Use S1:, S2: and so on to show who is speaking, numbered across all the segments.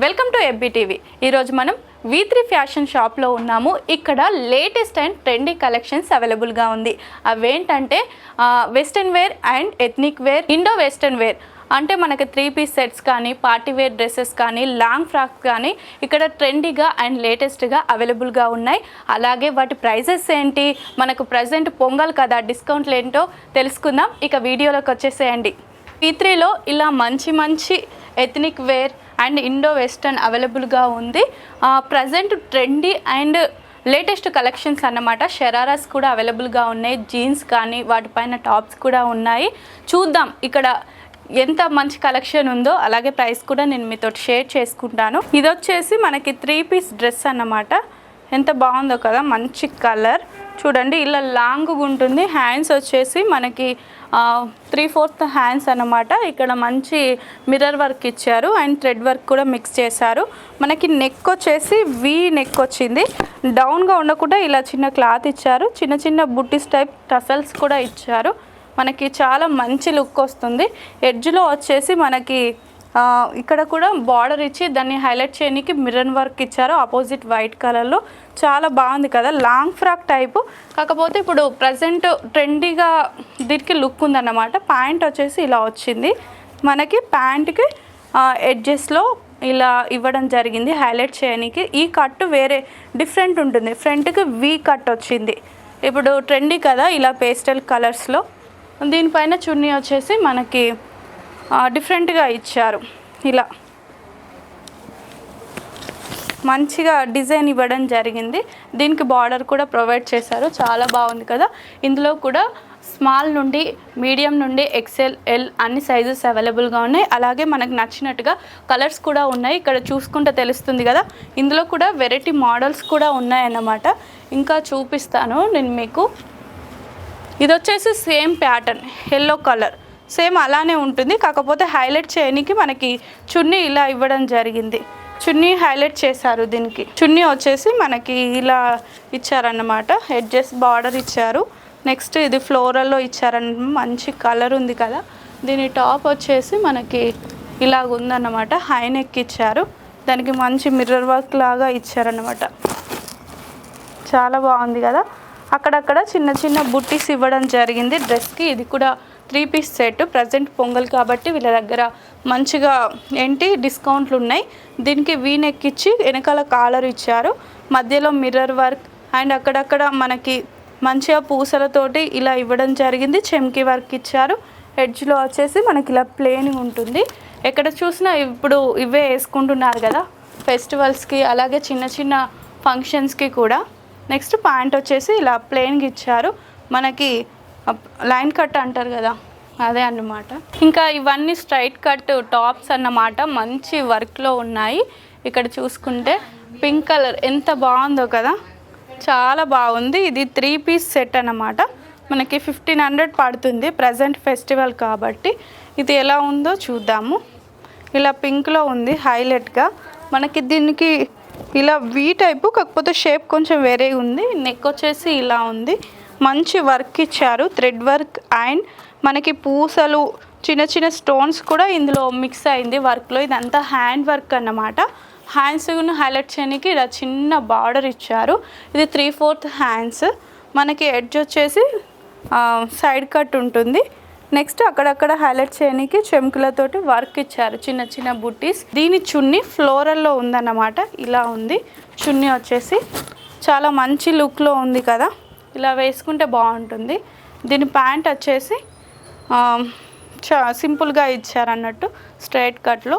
S1: Welcome to FBTV. ఈరోజు మనం V3 fashion షాప్లో ఉన్నాము. ఇక్కడ లేటెస్ట్ అండ్ ట్రెండీ కలెక్షన్స్ అవైలబుల్గా ఉంది. అవేంటంటే western wear and ethnic wear, indo western wear అంటే మనకి 3 పీస్ సెట్స్ కానీ, పార్టీ వేర్ డ్రెస్సెస్ కానీ, లాంగ్ ఫ్రాక్స్ కానీ ఇక్కడ ట్రెండీగా అండ్ లేటెస్ట్గా అవైలబుల్గా ఉన్నాయి. అలాగే వాటి ప్రైజెస్ ఏంటి, మనకు ప్రజెంట్ పొంగల్ కదా, డిస్కౌంట్లు ఏంటో తెలుసుకుందాం. ఇక వీడియోలోకి వచ్చేసేయండి. V3లో ఇలా మంచి ethnic wear and indo western అవైలబుల్గా ఉంది. Present trendy and latest collections అన్నమాట. షరారాస్ కూడా అవైలబుల్గా ఉన్నాయి, జీన్స్ కానీ వాటిపైన టాప్స్ కూడా ఉన్నాయి. చూద్దాం ఇక్కడ ఎంత మంచి కలెక్షన్ ఉందో, అలాగే ప్రైస్ కూడా నేను మీతో షేర్ చేసుకుంటాను. ఇది వచ్చేసి మనకి 3 పీస్ డ్రెస్ అన్నమాట. ఎంత బాగుందో కదా, మంచి కలర్ చూడండి. ఇలా లాంగ్గా ఉంటుంది. హ్యాండ్స్ వచ్చేసి మనకి 3/4 హ్యాండ్స్ అన్నమాట. ఇక్కడ మంచి మిర్రర్ వర్క్ ఇచ్చారు అండ్ థ్రెడ్ వర్క్ కూడా మిక్స్ చేశారు. మనకి నెక్ వచ్చేసి వీ నెక్ వచ్చింది. డౌన్గా ఉండకుండా ఇలా చిన్న క్లాత్ ఇచ్చారు. చిన్న బుట్టీస్ టైప్ టసల్స్ కూడా ఇచ్చారు. మనకి చాలా మంచి లుక్ వస్తుంది. ఎడ్జ్లో వచ్చేసి మనకి ఇక్కడ కూడా బార్డర్ ఇచ్చి దాన్ని హైలైట్ చేయడానికి మిర్రర్ వర్క్ ఇచ్చారు ఆపోజిట్ వైట్ కలర్లో. చాలా బాగుంది కదా, లాంగ్ ఫ్రాక్ టైపు. కాకపోతే ఇప్పుడు ప్రజెంట్ ట్రెండీగా దీనికి లుక్ ఉందన్నమాట. ప్యాంట్ వచ్చేసి ఇలా వచ్చింది. మనకి ప్యాంట్కి ఎడ్జెస్లో ఇలా ఇవ్వడం జరిగింది హైలైట్ చేయడానికి. ఈ కట్ వేరే డిఫరెంట్ ఉంటుంది. ఫ్రంట్కి వీ కట్ వచ్చింది. ఇప్పుడు ట్రెండీ కదా ఇలా పేస్టల్ కలర్స్లో. దీనిపైన చున్నీ వచ్చేసి మనకి డిఫరెంట్గా ఇచ్చారు. ఇలా మంచిగా డిజైన్ ఇవ్వడం జరిగింది. దీనికి బార్డర్ కూడా ప్రొవైడ్ చేశారు. చాలా బాగుంది కదా. ఇందులో కూడా స్మాల్ నుండి మీడియం నుండి XL, L అన్ని సైజెస్ అవైలబుల్గా ఉన్నాయి. అలాగే మనకు నచ్చినట్టుగా కలర్స్ కూడా ఉన్నాయి. ఇక్కడ చూసుకుంటే తెలుస్తుంది కదా. ఇందులో కూడా వెరైటీ మోడల్స్ కూడా ఉన్నాయన్నమాట. ఇంకా చూపిస్తాను నేను మీకు. ఇది వచ్చేసి same pattern, yellow colour same అలానే ఉంటుంది. కాకపోతే హైలైట్ చేయడానికి మనకి చున్నీ ఇలా ఇవ్వడం జరిగింది. చున్నీ హైలైట్ చేశారు. దీనికి చున్నీ వచ్చేసి మనకి ఇలా ఇచ్చారన్నమాట. ఎడ్జెస్ బార్డర్ ఇచ్చారు. నెక్స్ట్ ఇది ఫ్లోరల్లో ఇచ్చారన్న మంచి కలర్ ఉంది కదా. దీని టాప్ వచ్చేసి మనకి ఇలాగ ఉందన్నమాట. హై నెక్ ఇచ్చారు. దానికి మంచి మిర్రర్ వర్క్ లాగా ఇచ్చారన్నమాట. చాలా బాగుంది కదా. అక్కడక్కడ చిన్న బుట్టీస్ ఇవ్వడం జరిగింది డ్రెస్కి. ఇది కూడా 3 పీస్ సెట్. ప్రజెంట్ పొంగల్ కాబట్టి వీళ్ళ దగ్గర మంచిగా డిస్కౌంట్లు ఉన్నాయి. దీనికి వీ నెక్ ఇచ్చి వెనకాల కాలర్ ఇచ్చారు. మధ్యలో మిర్రర్ వర్క్ అండ్ అక్కడక్కడ మనకి మంచిగా పూసలతోటి ఇలా ఇవ్వడం జరిగింది. చెమ్కీ వర్క్ ఇచ్చారు. ఎడ్జ్లో వచ్చేసి మనకి ఇలా ప్లెయిన్ ఉంటుంది. ఎక్కడ చూసినా ఇప్పుడు ఇవే వేసుకుంటున్నారు కదా ఫెస్టివల్స్కి, అలాగే చిన్న ఫంక్షన్స్కి కూడా. నెక్స్ట్ ప్యాంట్ వచ్చేసి ఇలా ప్లెయిన్గా ఇచ్చారు. మనకి లైన్ కట్ అంటారు కదా, అదే అన్నమాట. ఇంకా ఇవన్నీ స్ట్రైట్ కట్ టాప్స్ అన్నమాట. మంచి వర్క్లో ఉన్నాయి. ఇక్కడ చూసుకుంటే పింక్ కలర్ ఎంత బాగుందో కదా, చాలా బాగుంది. ఇది 3 పీస్ సెట్ అన్నమాట. మనకి 1500 పడుతుంది ప్రజెంట్ ఫెస్టివల్ కాబట్టి. ఇది ఎలా ఉందో చూద్దాము. ఇలా పింక్లో ఉంది హైలైట్గా. మనకి దీనికి ఇలా వీ టైపు, కాకపోతే షేప్ కొంచెం వేరే ఉంది. నెక్ వచ్చేసి ఇలా ఉంది. మంచి వర్క్ ఇచ్చారు, థ్రెడ్ వర్క్ అండ్ మనకి పూసలు చిన్న స్టోన్స్ కూడా ఇందులో మిక్స్ అయింది వర్క్లో. ఇదంతా హ్యాండ్ వర్క్ అన్నమాట. హ్యాండ్స్ను హైలైట్ చేయడానికి ఇలా చిన్న బార్డర్ ఇచ్చారు. ఇది 3/4 హ్యాండ్స్. మనకి ఎడ్జ్ వచ్చేసి సైడ్ కట్ ఉంటుంది. నెక్స్ట్ అక్కడక్కడ హైలైట్ చేయడానికి చెంకులతోటి వర్క్ ఇచ్చారు, చిన్న బుట్టీస్. దీని చున్నీ ఫ్లోరల్లో ఉందన్నమాట. ఇలా ఉంది చున్నీ వచ్చేసి. చాలా మంచి లుక్లో ఉంది కదా, ఇలా వేసుకుంటే బాగుంటుంది. దీని ప్యాంట్ వచ్చేసి సింపుల్గా ఇచ్చారన్నట్టు, స్ట్రైట్ కట్లో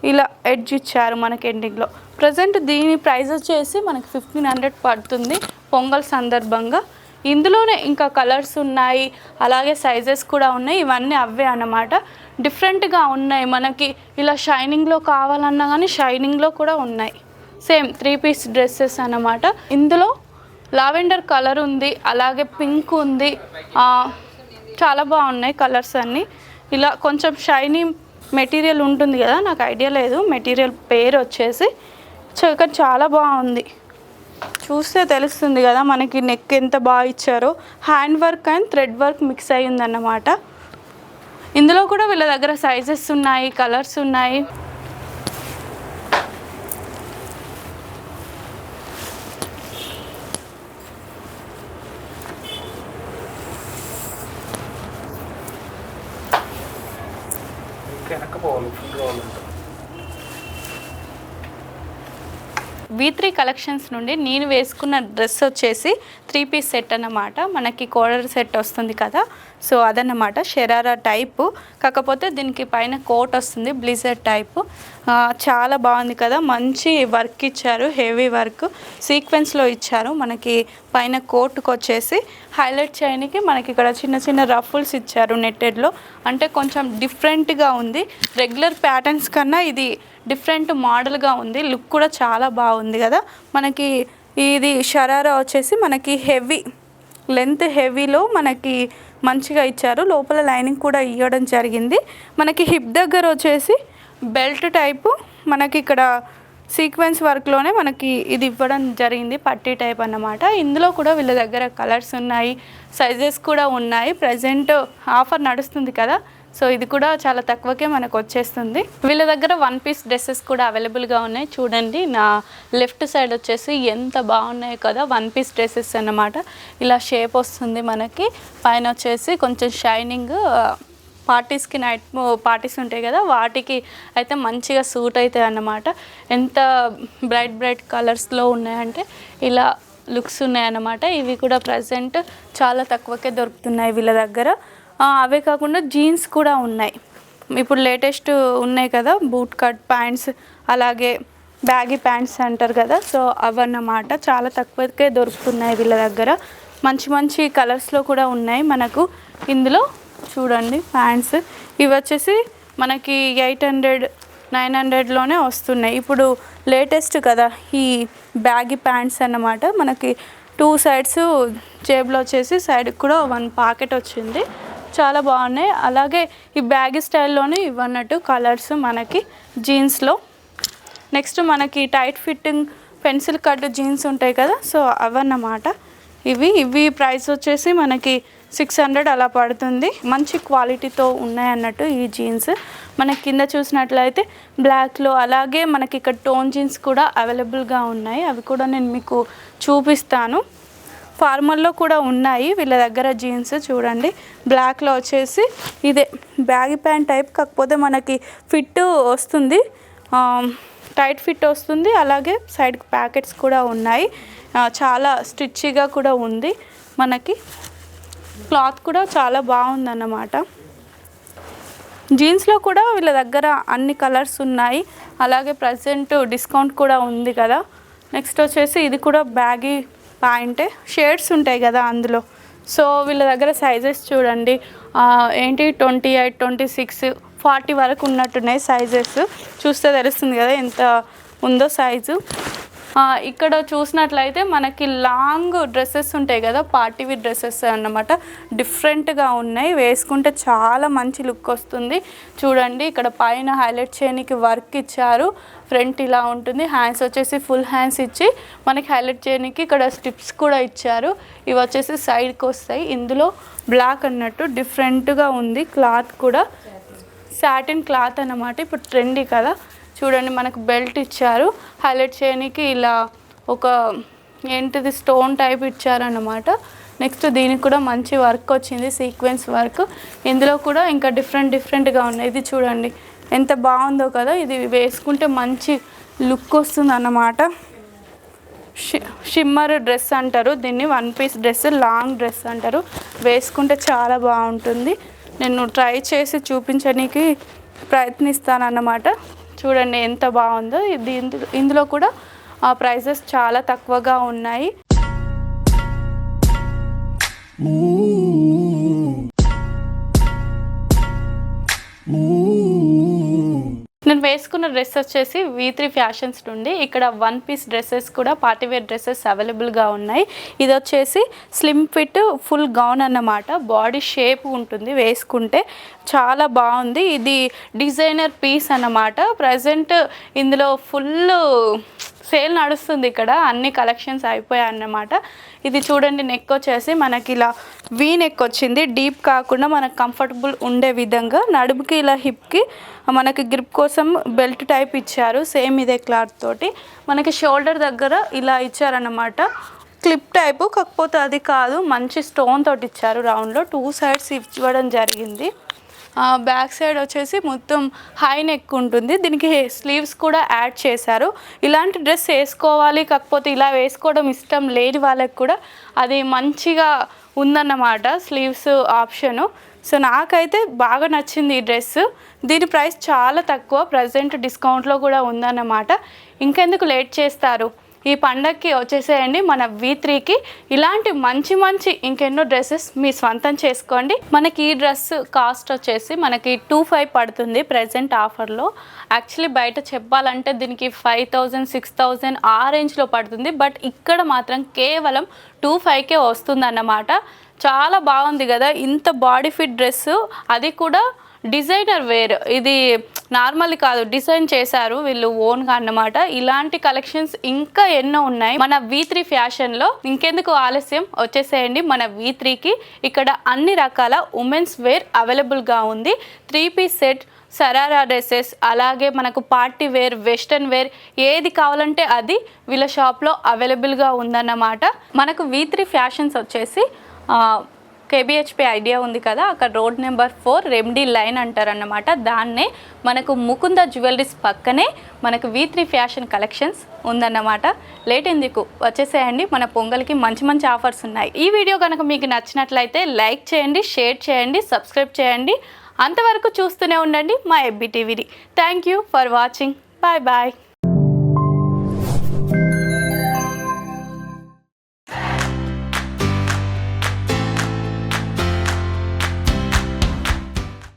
S1: ఇలా ఎడ్జ్ ఇచ్చారు మనకి ఎండింగ్లో. ప్రజెంట్ దీని ప్రైస్ వచ్చేసి మనకి 1500 పడుతుంది పొంగల్ సందర్భంగా. ఇందులోనే ఇంకా కలర్స్ ఉన్నాయి, అలాగే సైజెస్ కూడా ఉన్నాయి. ఇవన్నీ అవే అన్నమాట. డిఫరెంట్గా ఉన్నాయి. మనకి ఇలా షైనింగ్లో కావాలన్నా కానీ షైనింగ్లో కూడా ఉన్నాయి. సేమ్ 3 పీస్ డ్రెస్సెస్ అన్నమాట. ఇందులో లావెండర్ కలర్ ఉంది, అలాగే పింక్ ఉంది. చాలా బాగున్నాయి కలర్స్ అన్నీ. ఇలా కొంచెం షైనీ మెటీరియల్ ఉంటుంది కదా, నాకు ఐడియా లేదు మెటీరియల్ పేరు వచ్చేసి. కానీ చాలా బాగుంది. చూస్తే తెలుస్తుంది కదా మనకి నెక్ ఎంత బాగా ఇచ్చారో. Hand work and thread work mix అయ్యిందన్నమాట. ఇందులో కూడా వీళ్ళ దగ్గర సైజెస్ ఉన్నాయి, కలర్స్ ఉన్నాయి.
S2: పట్టుకుపోవాలి ఫుల్గా ఉందంటే.
S1: V3 కలెక్షన్స్ నుండి నేను వేసుకున్న డ్రెస్ వచ్చేసి 3 పీస్ సెట్ అన్నమాట. మనకి కోడర్ సెట్ వస్తుంది కదా, సో అదన్నమాట. షరారా టైపు, కాకపోతే దీనికి పైన కోట్ వస్తుంది బ్లిజర్ టైపు. చాలా బాగుంది కదా, మంచి వర్క్ ఇచ్చారు, హెవీ వర్క్ సీక్వెన్స్లో ఇచ్చారు. మనకి పైన కోట్కి వచ్చేసి హైలైట్ చేయడానికి మనకి ఇక్కడ చిన్న చిన్న రఫుల్స్ ఇచ్చారు నెట్టెడ్లో. అంటే కొంచెం డిఫరెంట్గా ఉంది, రెగ్యులర్ ప్యాటర్న్స్ కన్నా ఇది డిఫరెంట్ మోడల్గా ఉంది. లుక్ కూడా చాలా బాగుంది కదా. మనకి ఇది షరారా వచ్చేసి మనకి హెవీ లెంత్, హెవీలో మనకి మంచిగా ఇచ్చారు. లోపల లైనింగ్ కూడా ఇవ్వడం జరిగింది. మనకి హిప్ దగ్గర వచ్చేసి బెల్ట్ టైపు, మనకి ఇక్కడ సీక్వెన్స్ వర్క్లోనే మనకి ఇది ఇవ్వడం జరిగింది, పట్టీ టైప్ అన్నమాట. ఇందులో కూడా వీళ్ళ దగ్గర కలర్స్ ఉన్నాయి, సైజెస్ కూడా ఉన్నాయి. ప్రజెంట్ ఆఫర్ నడుస్తుంది కదా, సో ఇది కూడా చాలా తక్కువకే మనకు వచ్చేస్తుంది. వీళ్ళ దగ్గర 1 పీస్ డ్రెస్సెస్ కూడా అవైలబుల్గా ఉన్నాయి. చూడండి నా లెఫ్ట్ సైడ్ వచ్చేసి ఎంత బాగున్నాయి కదా, 1 పీస్ డ్రెస్సెస్ అన్నమాట. ఇలా షేప్ వస్తుంది మనకి, పైన వచ్చేసి కొంచెం షైనింగ్. పార్టీస్కి, నైట్ పార్టీస్ ఉంటాయి కదా, వాటికి అయితే మంచిగా సూట్ అవుతాయి అన్నమాట. ఎంత బ్రైట్ కలర్స్లో ఉన్నాయంటే ఇలా లుక్స్ ఉన్నాయన్నమాట. ఇవి కూడా ప్రజెంట్ చాలా తక్కువకే దొరుకుతున్నాయి వీళ్ళ దగ్గర. అవే కాకుండా జీన్స్ కూడా ఉన్నాయి. ఇప్పుడు లేటెస్ట్ ఉన్నాయి కదా, బూట్ కట్ ప్యాంట్స్, అలాగే బ్యాగీ ప్యాంట్స్ అంటారు కదా, సో అవన్నమాట. చాలా తక్కువకే దొరుకుతున్నాయి వీళ్ళ దగ్గర. మంచి కలర్స్లో కూడా ఉన్నాయి మనకు ఇందులో. చూడండి ప్యాంట్స్, ఇవి వచ్చేసి మనకి 800-900లోనే వస్తున్నాయి. ఇప్పుడు లేటెస్ట్ కదా ఈ బ్యాగీ ప్యాంట్స్ అన్నమాట. మనకి 2 సైడ్స్ జేబులో వచ్చేసి సైడ్కి కూడా 1 పాకెట్ వచ్చింది. చాలా బాగున్నాయి. అలాగే ఈ బ్యాగీ స్టైల్లోనే ఇవన్నట్టు కలర్స్ మనకి జీన్స్లో. నెక్స్ట్ మనకి tight fitting pencil cut jeans ఉంటాయి కదా, సో అవన్నమాట. ఇవి ప్రైస్ వచ్చేసి మనకి 600 అలా పడుతుంది. మంచి క్వాలిటీతో ఉన్నాయి అన్నట్టు ఈ జీన్స్. మనకి కింద చూసినట్లయితే బ్లాక్లో, అలాగే మనకి ఇక్కడ టోన్ జీన్స్ కూడా అవైలబుల్గా ఉన్నాయి. అవి కూడా నేను మీకు చూపిస్తాను. ఫార్మల్లో కూడా ఉన్నాయి వీళ్ళ దగ్గర జీన్స్. చూడండి బ్లాక్లో వచ్చేసి ఇదే బ్యాగీ ప్యాంట్ టైప్, కాకపోతే మనకి ఫిట్ వస్తుంది, టైట్ ఫిట్ వస్తుంది. అలాగే సైడ్కి ప్యాకెట్స్ కూడా ఉన్నాయి. చాలా స్టిచ్గా కూడా ఉంది. మనకి క్లాత్ కూడా చాలా బాగుందన్నమాట. జీన్స్లో కూడా వీళ్ళ దగ్గర అన్ని కలర్స్ ఉన్నాయి. అలాగే ప్రజెంట్ డిస్కౌంట్ కూడా ఉంది కదా. నెక్స్ట్ వచ్చేసి ఇది కూడా బ్యాగీ ప్యాంటే, షేడ్స్ ఉంటాయి కదా అందులో. సో వీళ్ళ దగ్గర సైజెస్ చూడండి, 28, 26, 40 వరకు ఉన్నట్టున్నాయి సైజెస్. చూస్తే తెలుస్తుంది కదా ఎంత ఉందో సైజు. ఇక్కడ చూసినట్లయితే మనకి లాంగ్ డ్రెస్సెస్ ఉంటాయి కదా, పార్టీ వేర్ డ్రెస్సెస్ అన్నమాట. డిఫరెంట్గా ఉన్నాయి, వేసుకుంటే చాలా మంచి లుక్ వస్తుంది. చూడండి ఇక్కడ పైన హైలైట్ చేయడానికి వర్క్ ఇచ్చారు. ఫ్రంట్ ఇలా ఉంటుంది, హ్యాండ్స్ వచ్చేసి ఫుల్ హ్యాండ్స్ ఇచ్చి మనకి హైలైట్ చేయడానికి ఇక్కడ స్ట్రిప్స్ కూడా ఇచ్చారు. ఇవి వచ్చేసి సైడ్కి వస్తాయి. ఇందులో బ్లాక్ అన్నట్టు డిఫరెంట్గా ఉంది. క్లాత్ కూడా సాటిన్ క్లాత్ అన్నమాట. ఇప్పుడు ట్రెండీ కదా. చూడండి మనకు బెల్ట్ ఇచ్చారు, హైలైట్ చేయడానికి ఇలా ఒక ఏంటిది స్టోన్ టైప్ ఇచ్చారన్నమాట. నెక్స్ట్ దీనికి కూడా మంచి వర్క్ వచ్చింది, సీక్వెన్స్ వర్క్. ఇందులో కూడా ఇంకా డిఫరెంట్గా ఉన్నాయి. ఇది చూడండి ఎంత బాగుందో కదా. ఇది వేసుకుంటే మంచి లుక్ వస్తుంది అన్నమాట. షిమ్మర్ డ్రెస్ అంటారు దీన్ని, 1 పీస్ డ్రెస్, లాంగ్ డ్రెస్ అంటారు. వేసుకుంటే చాలా బాగుంటుంది. నేను ట్రై చేసి చూపించడానికి ప్రయత్నిస్తానన్నమాట. చూడండి ఎంత బాగుందో. ఇందులో కూడా ప్రైజెస్ చాలా తక్కువగా ఉన్నాయి. నేను వేసుకున్న డ్రెస్ వచ్చేసి V3 ఫ్యాషన్స్ నుండి. ఇక్కడ 1 పీస్ డ్రెస్సెస్ కూడా, పార్టీవేర్ డ్రెస్సెస్ అవైలబుల్గా ఉన్నాయి. ఇది వచ్చేసి స్లిమ్ ఫిట్ ఫుల్ గౌన్ అన్నమాట. బాడీ షేప్ ఉంటుంది, వేసుకుంటే చాలా బాగుంది. ఇది డిజైనర్ పీస్ అన్నమాట. ప్రజెంట్ ఇందులో ఫుల్ సేల్ నడుస్తుంది. ఇక్కడ అన్ని కలెక్షన్స్ అయిపోయాయి అన్నమాట. ఇది చూడండి నెక్ వచ్చేసి మనకి ఇలా వీ నెక్ వచ్చింది. డీప్ కాకుండా మనకు కంఫర్టబుల్ ఉండే విధంగా నడుముకి ఇలా హిప్కి మనకి గ్రిప్ కోసం బెల్ట్ టైప్ ఇచ్చారు. సేమ్ ఇదే క్లాత్ తోటి మనకి షోల్డర్ దగ్గర ఇలా ఇచ్చారన్నమాట. క్లిప్ టైపు, కాకపోతే అది కాదు, మంచి స్టోన్ తోటి ఇచ్చారు. రౌండ్లో 2 సైడ్స్ ఇవ్వడం జరిగింది. బ్యాక్ సైడ్ వచ్చేసి మొత్తం హై నెక్ ఉంటుంది. దీనికి స్లీవ్స్ కూడా యాడ్ చేశారు. ఇలాంటి డ్రెస్ వేసుకోవాలి కాకపోతే ఇలా వేసుకోవడం ఇష్టం లేని వాళ్ళకి కూడా అది మంచిగా ఉందన్నమాట స్లీవ్స్ ఆప్షను. సో నాకైతే బాగా నచ్చింది ఈ డ్రెస్. దీని ప్రైస్ చాలా తక్కువ, ప్రజెంట్ డిస్కౌంట్లో కూడా ఉందన్నమాట. ఇంకెందుకు లేట్ చేస్తారు, ఈ పండగకి వచ్చేసేయండి మన V3కి. ఇలాంటి మంచి మంచి ఇంకెన్నో డ్రెస్సెస్ మీ స్వంతం చేసుకోండి. మనకి ఈ డ్రెస్ కాస్ట్ వచ్చేసి మనకి 2500 పడుతుంది ప్రజెంట్ ఆఫర్లో. యాక్చువల్లీ బయట చెప్పాలంటే దీనికి 5000 6000 ఆ రేంజ్లో పడుతుంది. బట్ ఇక్కడ మాత్రం కేవలం 2500కే వస్తుందన్నమాట. చాలా బాగుంది కదా, ఇంత బాడీ ఫిట్ డ్రెస్, అది కూడా డిజైనర్ వేర్. ఇది నార్మల్ కాదు, డిజైన్ చేశారు వీళ్ళు ఓన్గా అన్నమాట. ఇలాంటి కలెక్షన్స్ ఇంకా ఎన్నో ఉన్నాయి మన V3 ఫ్యాషన్లో. ఇంకెందుకు ఆలస్యం, వచ్చేసేయండి మన V3కి. ఇక్కడ అన్ని రకాల ఉమెన్స్ వేర్ అవైలబుల్గా ఉంది. 3 పీస్ సెట్, సరారా డ్రెస్సెస్, అలాగే మనకు పార్టీ వేర్, వెస్టర్న్ వేర్, ఏది కావాలంటే అది వీళ్ళ షాప్లో అవైలబుల్గా ఉందన్నమాట. మనకు V3 ఫ్యాషన్స్ వచ్చేసి KBHP ఐడియా ఉంది కదా, అక్కడ రోడ్ నెంబర్ 4 రెమ్డీ లైన్ అంటారన్నమాట. దాన్నే మనకు ముకుంద జ్యువెలరీస్ పక్కనే మనకు V3 ఫ్యాషన్ కలెక్షన్స్ ఉందన్నమాట. లేట్ ఎందుకు, వచ్చేసేయండి. మన పొంగల్కి మంచి మంచి ఆఫర్స్ ఉన్నాయి. ఈ వీడియో కనుక మీకు నచ్చినట్లయితే లైక్ చేయండి, షేర్ చేయండి, సబ్స్క్రైబ్ చేయండి. అంతవరకు చూస్తూనే ఉండండి మా FB టీవీని. Thank you for watching. Bye bye.